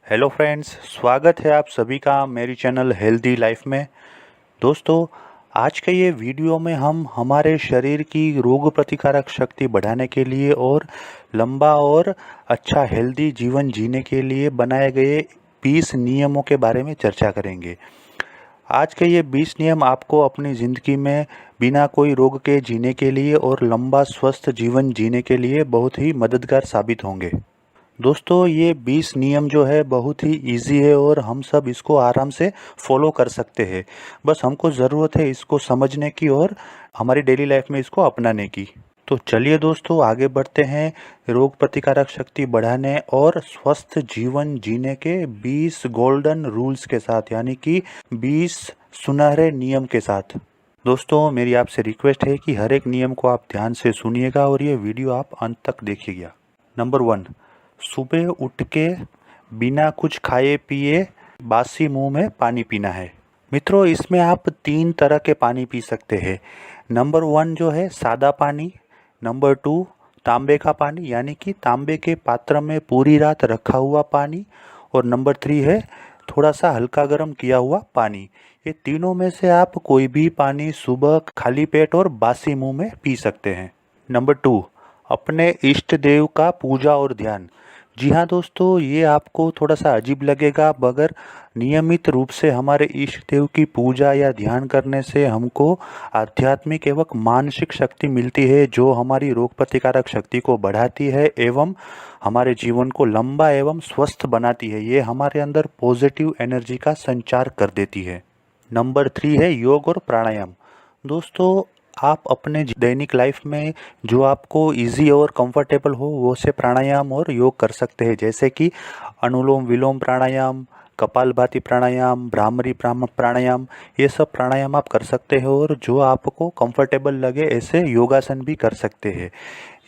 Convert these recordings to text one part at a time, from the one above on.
Hello friends, स्वागत है आप सभी का मेरी चैनल हेल्दी लाइफ में। दोस्तों, आज के ये वीडियो में हम हमारे शरीर की रोग प्रतिकारक शक्ति बढ़ाने के लिए और लंबा और अच्छा हेल्दी जीवन जीने के लिए बनाए गए 20 नियमों के बारे में चर्चा करेंगे। आज के ये 20 नियम आपको अपनी ज़िंदगी में बिना कोई रोग के जीने के लिए और लंबा स्वस्थ जीवन जीने के लिए बहुत ही मददगार साबित होंगे। दोस्तों, ये 20 नियम जो है बहुत ही इजी है और हम सब इसको आराम से फॉलो कर सकते हैं। बस हमको ज़रूरत है इसको समझने की और हमारी डेली लाइफ में इसको अपनाने की। तो चलिए दोस्तों, आगे बढ़ते हैं रोग प्रतिकारक शक्ति बढ़ाने और स्वस्थ जीवन जीने के 20 गोल्डन रूल्स के साथ, यानी कि 20 सुनहरे नियम के साथ। दोस्तों, मेरी आपसे रिक्वेस्ट है कि हर एक नियम को आप ध्यान से सुनिएगा और ये वीडियो आप अंत तक देखिएगा। नंबर 1, सुबह उठ के बिना कुछ खाए पिए बासी मुंह में पानी पीना है। मित्रों, इसमें आप 3 तरह के पानी पी सकते हैं। नंबर 1 जो है सादा पानी, नंबर 2 तांबे का पानी यानी कि तांबे के पात्र में पूरी रात रखा हुआ पानी, और नंबर 3 है थोड़ा सा हल्का गर्म किया हुआ पानी। ये तीनों में से आप कोई भी पानी सुबह खाली पेट और बासी मुंह में पी सकते हैं। नंबर 2, अपने इष्ट देव का पूजा और ध्यान। जी हाँ दोस्तों, ये आपको थोड़ा सा अजीब लगेगा, मगर नियमित रूप से हमारे इष्ट देव की पूजा या ध्यान करने से हमको आध्यात्मिक एवं मानसिक शक्ति मिलती है, जो हमारी रोग प्रतिकारक शक्ति को बढ़ाती है एवं हमारे जीवन को लंबा एवं स्वस्थ बनाती है। ये हमारे अंदर पॉजिटिव एनर्जी का संचार कर देती है। नंबर 3 है योग और प्राणायाम। दोस्तों, आप अपने दैनिक लाइफ में जो आपको इजी और कंफर्टेबल हो वो से प्राणायाम और योग कर सकते हैं, जैसे कि अनुलोम विलोम प्राणायाम, कपालभाति प्राणायाम, भ्रामरी प्राणायाम। ये सब प्राणायाम आप कर सकते हो और जो आपको कंफर्टेबल लगे ऐसे योगासन भी कर सकते हैं।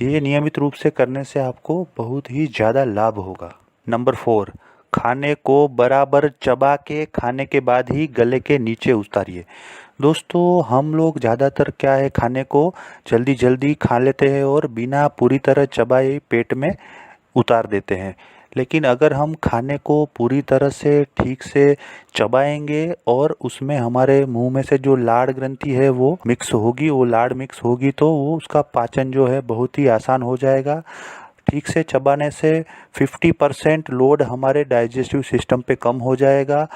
ये नियमित रूप से करने से आपको बहुत ही ज़्यादा लाभ होगा। नंबर 4, खाने को बराबर चबा के खाने के बाद ही गले के नीचे उतारिए। दोस्तों, हम लोग ज़्यादातर क्या है, खाने को जल्दी जल्दी खा लेते हैं और बिना पूरी तरह चबाए पेट में उतार देते हैं। लेकिन अगर हम खाने को पूरी तरह से ठीक से चबाएंगे और उसमें हमारे मुंह में से जो लाड़ ग्रंथि है वो मिक्स होगी, वो लाड़ मिक्स होगी, तो वो उसका पाचन जो है बहुत ही आसान हो जाएगा। ठीक से चबाने से 50% लोड हमारे डाइजेस्टिव सिस्टम पे कम हो जाएगा।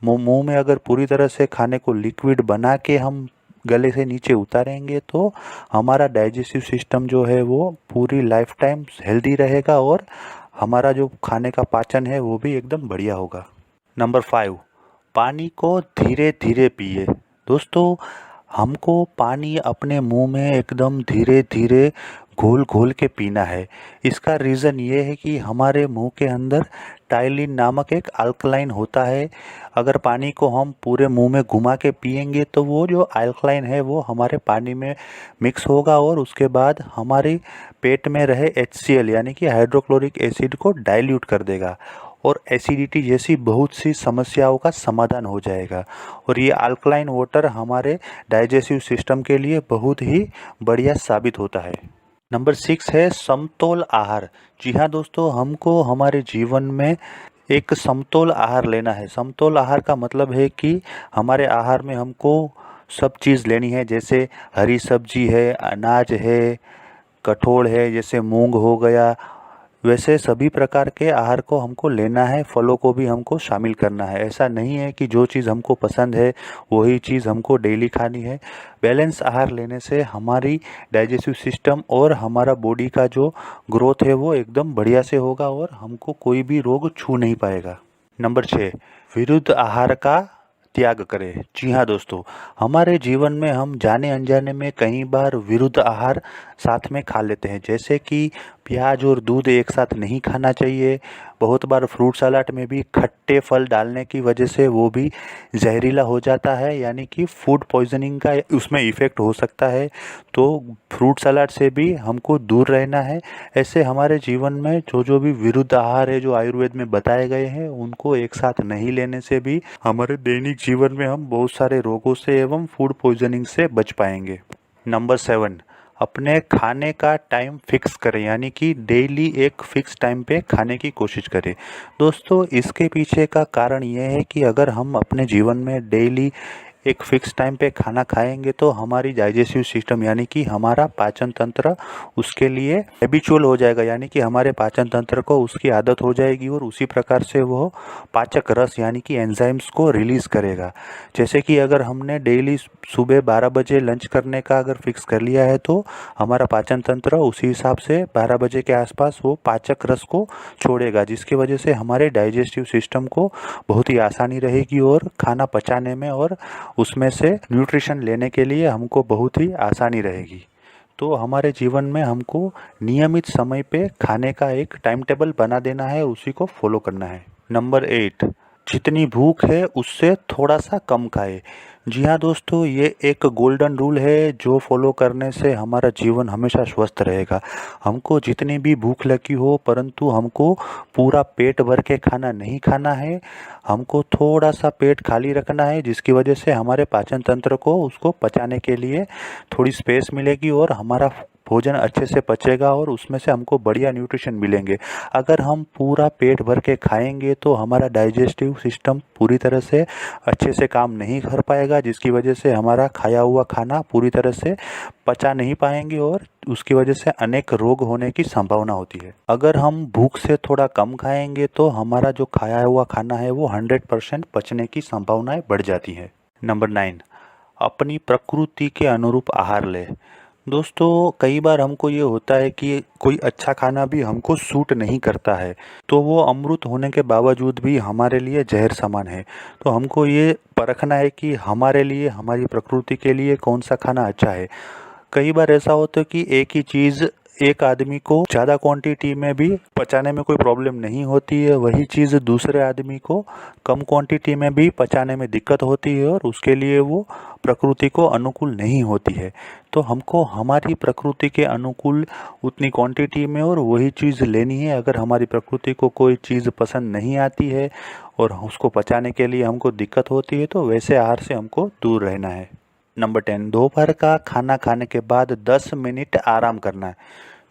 मुंह में अगर पूरी तरह से खाने को लिक्विड बना के हम गले से नीचे उतारेंगे तो हमारा डाइजेस्टिव सिस्टम जो है वो पूरी लाइफ टाइम हेल्दी रहेगा और हमारा जो खाने का पाचन है वो भी एकदम बढ़िया होगा। नंबर 5, पानी को धीरे धीरे पिए। दोस्तों, हमको पानी अपने मुंह में एकदम धीरे धीरे घोल घोल के पीना है। इसका रीज़न ये है कि हमारे मुंह के अंदर टाइलिन नामक एक अल्कलाइन होता है। अगर पानी को हम पूरे मुंह में घुमा के पिएंगे तो वो जो अल्कलाइन है वो हमारे पानी में मिक्स होगा और उसके बाद हमारे पेट में रहे HCl यानी कि हाइड्रोक्लोरिक एसिड को डाइल्यूट कर देगा और एसिडिटी जैसी बहुत सी समस्याओं का समाधान हो जाएगा। और ये अल्कलाइन वाटर हमारे डाइजेस्टिव सिस्टम के लिए बहुत ही बढ़िया साबित होता है। नंबर 6 है समतोल आहार। जी हाँ दोस्तों, हमको हमारे जीवन में एक समतोल आहार लेना है। समतोल आहार का मतलब है कि हमारे आहार में हमको सब चीज़ लेनी है, जैसे हरी सब्जी है, अनाज है, कठोल है, जैसे मूंग हो गया, वैसे सभी प्रकार के आहार को हमको लेना है। फलों को भी हमको शामिल करना है। ऐसा नहीं है कि जो चीज़ हमको पसंद है वही चीज़ हमको डेली खानी है। बैलेंस आहार लेने से हमारी डाइजेस्टिव सिस्टम और हमारा बॉडी का जो ग्रोथ है वो एकदम बढ़िया से होगा और हमको कोई भी रोग छू नहीं पाएगा। नंबर 6, विरुद्ध आहार का त्याग करें। जी हाँ दोस्तों, हमारे जीवन में हम जाने अनजाने में कई बार विरुद्ध आहार साथ में खा लेते हैं, जैसे कि प्याज और दूध एक साथ नहीं खाना चाहिए। बहुत बार फ्रूट सलाद में भी खट्टे फल डालने की वजह से वो भी जहरीला हो जाता है, यानी कि फूड पॉइजनिंग का उसमें इफ़ेक्ट हो सकता है। तो फ्रूट सलाद से भी हमको दूर रहना है। ऐसे हमारे जीवन में जो जो भी विरुद्ध आहार है जो आयुर्वेद में बताए गए हैं उनको एक साथ नहीं लेने से भी हमारे दैनिक जीवन में हम बहुत सारे रोगों से एवं फूड पॉइजनिंग से बच पाएंगे। नंबर 7, अपने खाने का टाइम फिक्स करें, यानी कि डेली एक फिक्स टाइम पे खाने की कोशिश करें। दोस्तों, इसके पीछे का कारण यह है कि अगर हम अपने जीवन में डेली एक फिक्स टाइम पे खाना खाएंगे तो हमारी डाइजेस्टिव सिस्टम, यानी कि हमारा पाचन तंत्र उसके लिए हैबिचुअल हो जाएगा, यानी कि हमारे पाचन तंत्र को उसकी आदत हो जाएगी और उसी प्रकार से वो पाचक रस यानी कि एंजाइम्स को रिलीज़ करेगा। जैसे कि अगर हमने डेली सुबह 12 बजे लंच करने का अगर फिक्स कर लिया है तो हमारा पाचन तंत्र उसी हिसाब से 12 बजे के आसपास वो पाचक रस को छोड़ेगा, जिसकी वजह से हमारे डाइजेस्टिव सिस्टम को बहुत ही आसानी रहेगी और खाना पचाने में और उसमें से न्यूट्रिशन लेने के लिए हमको बहुत ही आसानी रहेगी। तो हमारे जीवन में हमको नियमित समय पे खाने का एक टाइम टेबल बना देना है, उसी को फॉलो करना है। नंबर 8, जितनी भूख है उससे थोड़ा सा कम खाए। जी हाँ दोस्तों, ये एक गोल्डन रूल है जो फॉलो करने से हमारा जीवन हमेशा स्वस्थ रहेगा। हमको जितनी भी भूख लगी हो, परंतु हमको पूरा पेट भर के खाना नहीं खाना है, हमको थोड़ा सा पेट खाली रखना है, जिसकी वजह से हमारे पाचन तंत्र को उसको पचाने के लिए थोड़ी स्पेस मिलेगी और हमारा भोजन अच्छे से पचेगा और उसमें से हमको बढ़िया न्यूट्रिशन मिलेंगे। अगर हम पूरा पेट भर के खाएंगे तो हमारा डाइजेस्टिव सिस्टम पूरी तरह से अच्छे से काम नहीं कर पाएगा, जिसकी वजह से हमारा खाया हुआ खाना पूरी तरह से पचा नहीं पाएंगे और उसकी वजह से अनेक रोग होने की संभावना होती है। अगर हम भूख से थोड़ा कम खाएंगे तो हमारा जो खाया हुआ खाना है वो 100% पचने की संभावनाएं बढ़ जाती है। नंबर 9, अपनी प्रकृति के अनुरूप आहार लें। दोस्तों, कई बार हमको ये होता है कि कोई अच्छा खाना भी हमको सूट नहीं करता है, तो वो अमृत होने के बावजूद भी हमारे लिए जहर समान है। तो हमको ये परखना है कि हमारे लिए, हमारी प्रकृति के लिए कौन सा खाना अच्छा है। कई बार ऐसा होता है कि एक ही चीज़ एक आदमी को ज़्यादा क्वांटिटी में भी पचाने में कोई प्रॉब्लम नहीं होती है, वही चीज़ दूसरे आदमी को कम क्वांटिटी में भी पचाने में दिक्कत होती है और उसके लिए वो प्रकृति को अनुकूल नहीं होती है। तो हमको हमारी प्रकृति के अनुकूल उतनी क्वांटिटी में और वही चीज़ लेनी है। अगर हमारी प्रकृति को कोई चीज़ पसंद नहीं आती है और उसको पचाने के लिए हमको दिक्कत होती है तो वैसे आहार से हमको दूर रहना है। नंबर 10, दोपहर का खाना खाने के बाद 10 मिनट आराम करना है।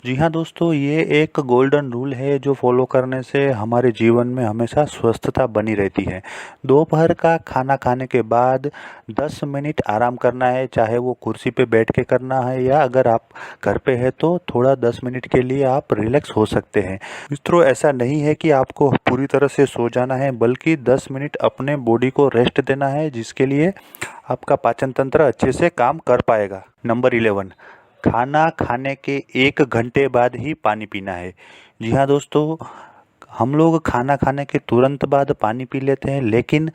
जी हाँ दोस्तों, ये एक गोल्डन रूल है जो फॉलो करने से हमारे जीवन में हमेशा स्वस्थता बनी रहती है। दोपहर का खाना खाने के बाद 10 मिनट आराम करना है, चाहे वो कुर्सी पे बैठ के करना है या अगर आप घर पे है तो थोड़ा 10 मिनट के लिए आप रिलैक्स हो सकते हैं। मित्रों, ऐसा नहीं है कि आपको पूरी तरह से सो जाना है, बल्कि 10 मिनट अपने बॉडी को रेस्ट देना है, जिसके लिए आपका पाचन तंत्र अच्छे से काम कर पाएगा। नंबर 11, खाना खाने के 1 घंटे बाद ही पानी पीना है। जी हाँ दोस्तों, हम लोग खाना खाने के तुरंत बाद पानी पी लेते हैं, लेकिन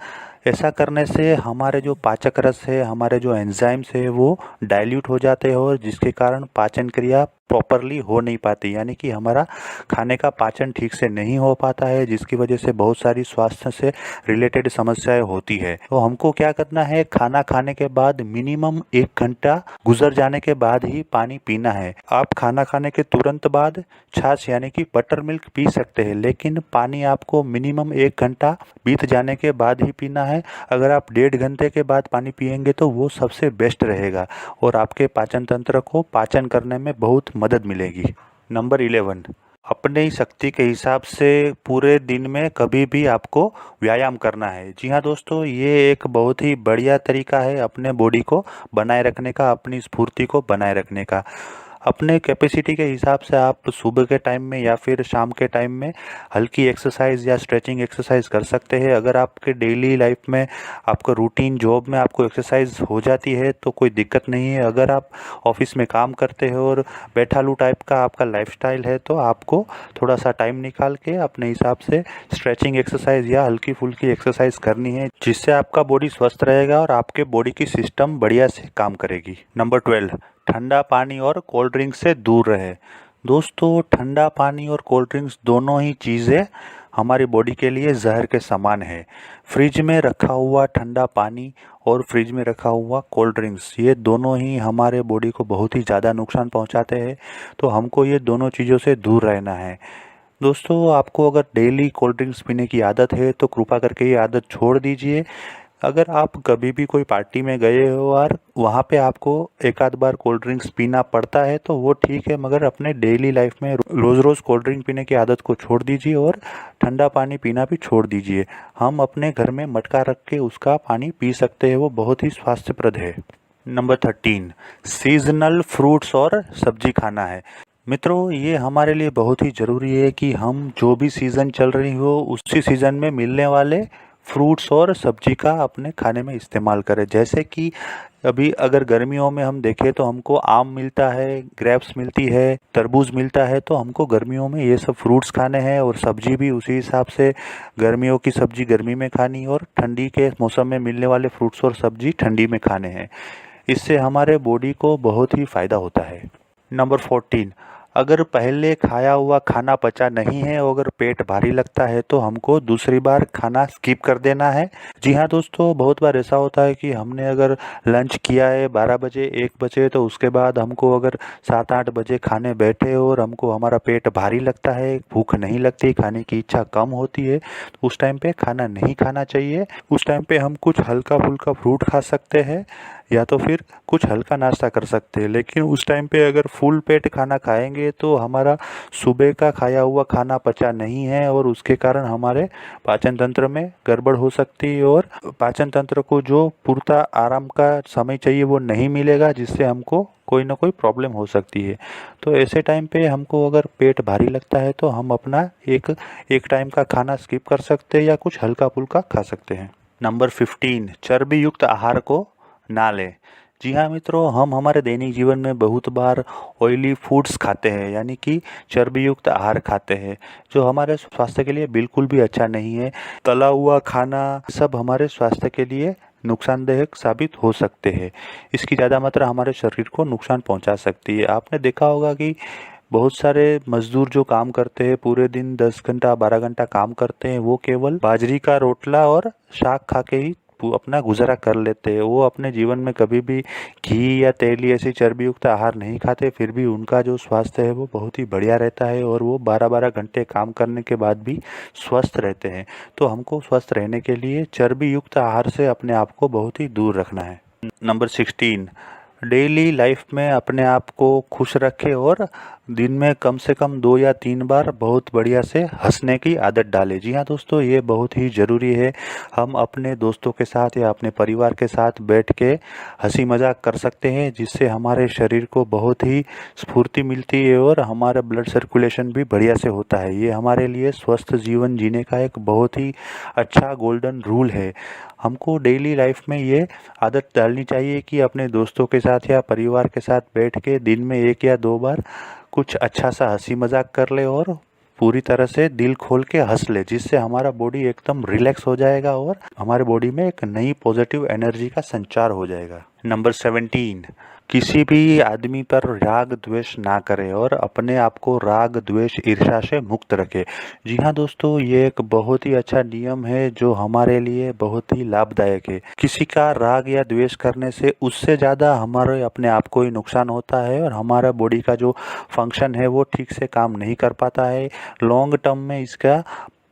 ऐसा करने से हमारे जो पाचक रस है, हमारे जो एंजाइम्स है वो डाइल्यूट हो जाते हैं और जिसके कारण पाचन क्रिया प्रॉपरली हो नहीं पाती, यानी कि हमारा खाने का पाचन ठीक से नहीं हो पाता है, जिसकी वजह से बहुत सारी स्वास्थ्य से रिलेटेड समस्याएं होती है। तो हमको क्या करना है, खाना खाने के बाद मिनिमम 1 घंटा गुजर जाने के बाद ही पानी पीना है। आप खाना खाने के तुरंत बाद छाछ यानी कि बटर मिल्क पी सकते हैं, लेकिन पानी आपको मिनिमम 1 घंटा बीत जाने के बाद ही पीना है। अगर आप 1.5 घंटे के बाद पानी पिएंगे तो वो सबसे बेस्ट रहेगा और आपके पाचन तंत्र को पाचन करने में बहुत मदद मिलेगी। नंबर 11, अपनी शक्ति के हिसाब से पूरे दिन में कभी भी आपको व्यायाम करना है। जी हाँ दोस्तों, ये एक बहुत ही बढ़िया तरीका है अपने बॉडी को बनाए रखने का, अपनी स्फूर्ति को बनाए रखने का। अपने कैपेसिटी के हिसाब से आप सुबह के टाइम में या फिर शाम के टाइम में हल्की एक्सरसाइज या स्ट्रेचिंग एक्सरसाइज कर सकते हैं। अगर आपके डेली लाइफ में, आपका रूटीन जॉब में आपको एक्सरसाइज हो जाती है तो कोई दिक्कत नहीं है। अगर आप ऑफिस में काम करते हो और बैठालू टाइप का आपका लाइफस्टाइल है तो आपको थोड़ा सा टाइम निकाल के अपने हिसाब से स्ट्रेचिंग एक्सरसाइज या हल्की फुल्की एक्सरसाइज करनी है, जिससे आपका बॉडी स्वस्थ रहेगा और आपके बॉडी की सिस्टम बढ़िया से काम करेगी। नंबर 12, ठंडा पानी और कोल्ड ड्रिंक से दूर रहे। दोस्तों, ठंडा पानी और कोल्ड ड्रिंक्स दोनों ही चीज़ें हमारी बॉडी के लिए जहर के समान है। फ्रिज में रखा हुआ ठंडा पानी और फ्रिज में रखा हुआ कोल्ड ड्रिंक्स, ये दोनों ही हमारे बॉडी को बहुत ही ज़्यादा नुकसान पहुंचाते हैं, तो हमको ये दोनों चीज़ों से दूर रहना है। दोस्तों, आपको अगर डेली कोल्ड ड्रिंक्स पीने की आदत है तो कृपा करके ये आदत छोड़ दीजिए। अगर आप कभी भी कोई पार्टी में गए हो और वहाँ पे आपको एक आध बार कोल्ड ड्रिंक्स पीना पड़ता है तो वो ठीक है, मगर अपने डेली लाइफ में रोज़ रोज़ कोल्ड ड्रिंक पीने की आदत को छोड़ दीजिए और ठंडा पानी पीना भी छोड़ दीजिए। हम अपने घर में मटका रख के उसका पानी पी सकते हैं, वो बहुत ही स्वास्थ्यप्रद है। नंबर 13, सीजनल फ्रूट्स और सब्जी खाना है। मित्रों, ये हमारे लिए बहुत ही ज़रूरी है कि हम जो भी सीज़न चल रही हो उसी सीज़न में मिलने वाले फ्रूट्स और सब्जी का अपने खाने में इस्तेमाल करें। जैसे कि अभी अगर गर्मियों में हम देखें तो हमको आम मिलता है, ग्रेप्स मिलती है, तरबूज मिलता है, तो हमको गर्मियों में ये सब फ्रूट्स खाने हैं और सब्जी भी उसी हिसाब से गर्मियों की सब्जी गर्मी में खानी और ठंडी के मौसम में मिलने वाले फ्रूट्स और सब्जी ठंडी में खाने हैं। इससे हमारे बॉडी को बहुत ही फ़ायदा होता है। नंबर 14, अगर पहले खाया हुआ खाना पचा नहीं है और अगर पेट भारी लगता है तो हमको दूसरी बार खाना स्किप कर देना है। जी हाँ दोस्तों, बहुत बार ऐसा होता है कि हमने अगर लंच किया है 12 बजे 1 बजे, तो उसके बाद हमको अगर 7-8 बजे खाने बैठे और हमको हमारा पेट भारी लगता है, भूख नहीं लगती, खाने की इच्छा कम होती है, तो उस टाइम पे खाना नहीं खाना चाहिए। उस टाइम पे हम कुछ हल्का फुल्का फ्रूट खा सकते हैं या तो फिर कुछ हल्का नाश्ता कर सकते हैं। लेकिन उस टाइम पे अगर फुल पेट खाना खाएंगे तो हमारा सुबह का खाया हुआ खाना पचा नहीं है और उसके कारण हमारे पाचन तंत्र में गड़बड़ हो सकती है और पाचन तंत्र को जो पूर्ता आराम का समय चाहिए वो नहीं मिलेगा, जिससे हमको कोई ना कोई प्रॉब्लम हो सकती है। तो ऐसे टाइम पे हमको अगर पेट भारी लगता है तो हम अपना एक टाइम का खाना स्किप कर सकते हैं या कुछ हल्का फुल्का खा सकते हैं। नंबर 15, चर्बी युक्त आहार को ना लें। जी हाँ मित्रों, हम हमारे दैनिक जीवन में बहुत बार ऑयली फूड्स खाते हैं, यानी कि चर्बी युक्त आहार खाते हैं, जो हमारे स्वास्थ्य के लिए बिल्कुल भी अच्छा नहीं है। तला हुआ खाना सब हमारे स्वास्थ्य के लिए नुकसानदायक साबित हो सकते हैं। इसकी ज़्यादा मात्रा हमारे शरीर को नुकसान पहुंचा सकती है। आपने देखा होगा कि बहुत सारे मजदूर जो काम करते हैं, पूरे दिन 10 घंटा 12 घंटा काम करते हैं, वो केवल बाजरी का रोटला और शाक खा के ही अपना गुजारा कर लेते हैं। वो अपने जीवन में कभी भी घी या तेली ऐसी चर्बी युक्त आहार नहीं खाते, फिर भी उनका जो स्वास्थ्य है वो बहुत ही बढ़िया रहता है और वो 12-12 घंटे काम करने के बाद भी स्वस्थ रहते हैं। तो हमको स्वस्थ रहने के लिए चर्बी युक्त आहार से अपने आप को बहुत ही दूर रखना है। नंबर 16, डेली लाइफ में अपने आप को खुश रखें और दिन में कम से कम 2 या 3 बार बहुत बढ़िया से हंसने की आदत डालें। जी हाँ दोस्तों, ये बहुत ही ज़रूरी है। हम अपने दोस्तों के साथ या अपने परिवार के साथ बैठ के हंसी मजाक कर सकते हैं, जिससे हमारे शरीर को बहुत ही स्फूर्ति मिलती है और हमारा ब्लड सर्कुलेशन भी बढ़िया से होता है। ये हमारे लिए स्वस्थ जीवन जीने का एक बहुत ही अच्छा गोल्डन रूल है। हमको डेली लाइफ में ये आदत डालनी चाहिए कि अपने दोस्तों के साथ या परिवार के साथ बैठ के दिन में 1 या 2 बार कुछ अच्छा सा हंसी मजाक कर ले और पूरी तरह से दिल खोल के हंस ले, जिससे हमारा बॉडी एकदम रिलैक्स हो जाएगा और हमारे बॉडी में एक नई पॉजिटिव एनर्जी का संचार हो जाएगा। नंबर 17, किसी भी आदमी पर राग द्वेष ना करें और अपने आप को राग द्वेष ईर्ष्या से मुक्त रखें। जी हाँ दोस्तों, ये एक बहुत ही अच्छा नियम है जो हमारे लिए बहुत ही लाभदायक है। किसी का राग या द्वेष करने से उससे ज़्यादा हमारे अपने आप को ही नुकसान होता है और हमारा बॉडी का जो फंक्शन है वो ठीक से काम नहीं कर पाता है। लॉन्ग टर्म में इसका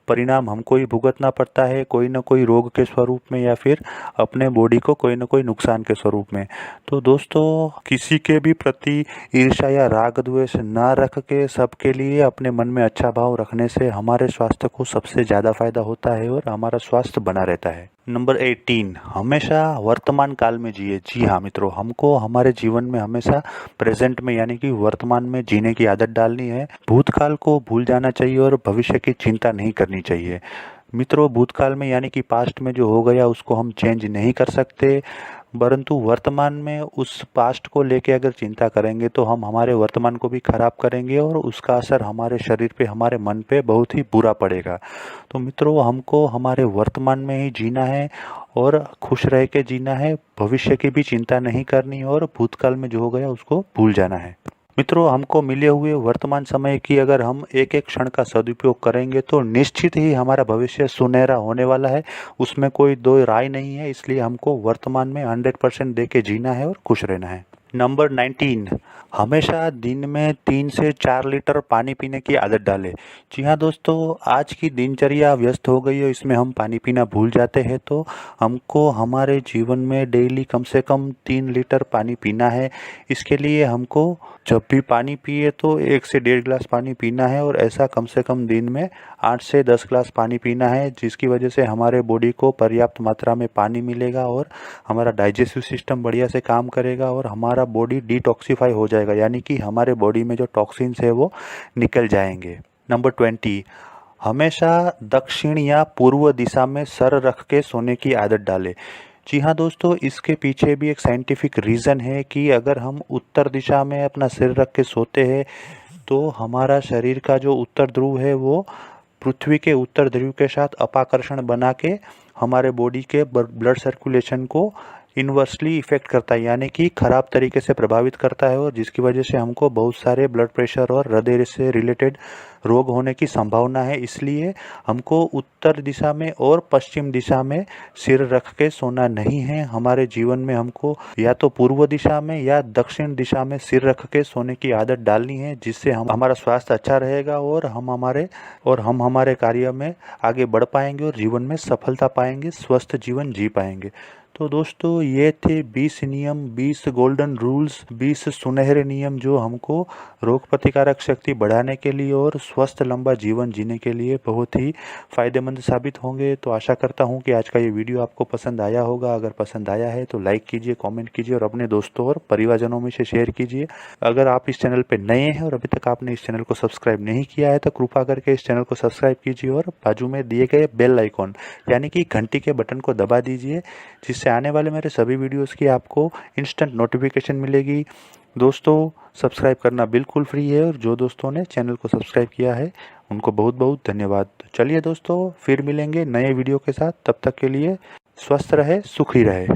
परिणाम हमको ही भुगतना पड़ता है, कोई ना कोई रोग के स्वरूप में या फिर अपने बॉडी को कोई ना कोई नुकसान के स्वरूप में। तो दोस्तों, किसी के भी प्रति ईर्ष्या या राग द्वेष ना रख के सबके लिए अपने मन में अच्छा भाव रखने से हमारे स्वास्थ्य को सबसे ज़्यादा फायदा होता है और हमारा स्वास्थ्य बना रहता है। नंबर 18, हमेशा वर्तमान काल में जिए। जी हाँ मित्रों, हमको हमारे जीवन में हमेशा प्रेजेंट में यानी कि वर्तमान में जीने की आदत डालनी है। भूतकाल को भूल जाना चाहिए और भविष्य की चिंता नहीं करनी चाहिए। मित्रों, भूतकाल में यानी कि पास्ट में जो हो गया उसको हम चेंज नहीं कर सकते, परंतु वर्तमान में उस पास्ट को लेके अगर चिंता करेंगे तो हम हमारे वर्तमान को भी खराब करेंगे और उसका असर हमारे शरीर पे, हमारे मन पे बहुत ही बुरा पड़ेगा। तो मित्रों, हमको हमारे वर्तमान में ही जीना है और खुश रह के जीना है, भविष्य की भी चिंता नहीं करनी और भूतकाल में जो हो गया उसको भूल जाना है। मित्रों, हमको मिले हुए वर्तमान समय की अगर हम एक एक क्षण का सदुपयोग करेंगे तो निश्चित ही हमारा भविष्य सुनहरा होने वाला है, उसमें कोई दो राय नहीं है। इसलिए हमको वर्तमान में 100% दे के जीना है और खुश रहना है। नंबर 19, हमेशा दिन में 3 से 4 लीटर पानी पीने की आदत डालें। जी हाँ दोस्तों, आज की दिनचर्या व्यस्त हो गई है, इसमें हम पानी पीना भूल जाते हैं, तो हमको हमारे जीवन में डेली कम से कम 3 लीटर पानी पीना है। इसके लिए हमको जब भी पानी पिए तो 1 से 1.5 गिलास पानी पीना है, और ऐसा कम से कम दिन में 8 से 10 गिलास पानी पीना है, जिसकी वजह से हमारे बॉडी को पर्याप्त मात्रा में पानी मिलेगा और हमारा डाइजेस्टिव सिस्टम बढ़िया से काम करेगा और हमारा बॉडी डिटॉक्सिफाई हो जाएगा, यानी कि हमारे बॉडी में जो टॉक्सिन्स है वो निकल जाएंगे। नंबर 20, हमेशा दक्षिण या पूर्व दिशा में सर रख के सोने की आदत डालें। जी हाँ दोस्तों, इसके पीछे भी एक साइंटिफिक रीज़न है कि अगर हम उत्तर दिशा में अपना सिर रख के सोते हैं तो हमारा शरीर का जो उत्तर ध्रुव है वो पृथ्वी के उत्तर ध्रुव के साथ अपाकर्षण बना के हमारे बॉडी के ब्लड सर्कुलेशन को इन्वर्सली इफेक्ट करता है, यानी कि खराब तरीके से प्रभावित करता है, और जिसकी वजह से हमको बहुत सारे ब्लड प्रेशर और हृदय से रिलेटेड रोग होने की संभावना है। इसलिए हमको उत्तर दिशा में और पश्चिम दिशा में सिर रख के सोना नहीं है। हमारे जीवन में हमको या तो पूर्व दिशा में या दक्षिण दिशा में सिर रख के सोने की आदत डालनी है, जिससे हमारा स्वास्थ्य अच्छा रहेगा और हम हमारे कार्य में आगे बढ़ पाएंगे और जीवन में सफलता पाएंगे, स्वस्थ जीवन जी पाएंगे। तो दोस्तों, ये थे 20 नियम, 20 गोल्डन रूल्स, 20 सुनहरे नियम जो हमको रोग प्रतिकारक शक्ति बढ़ाने के लिए और स्वस्थ लंबा जीवन जीने के लिए बहुत ही फ़ायदेमंद साबित होंगे। तो आशा करता हूँ कि आज का ये वीडियो आपको पसंद आया होगा। अगर पसंद आया है तो लाइक कीजिए, कमेंट कीजिए और अपने दोस्तों और परिवारजनों में से शेयर कीजिए। अगर आप इस चैनल पर नए हैं और अभी तक आपने इस चैनल को सब्सक्राइब नहीं किया है तो कृपा करके इस चैनल को सब्सक्राइब कीजिए और बाजू में दिए गए बेल आइकॉन यानी कि घंटी के बटन को दबा दीजिए, जिससे आने वाले मेरे सभी वीडियोस की आपको इंस्टेंट नोटिफिकेशन मिलेगी। दोस्तों, सब्सक्राइब करना बिल्कुल फ्री है, और जो दोस्तों ने चैनल को सब्सक्राइब किया है उनको बहुत बहुत धन्यवाद। चलिए दोस्तों, फिर मिलेंगे नए वीडियो के साथ। तब तक के लिए स्वस्थ रहे, सुखी रहे।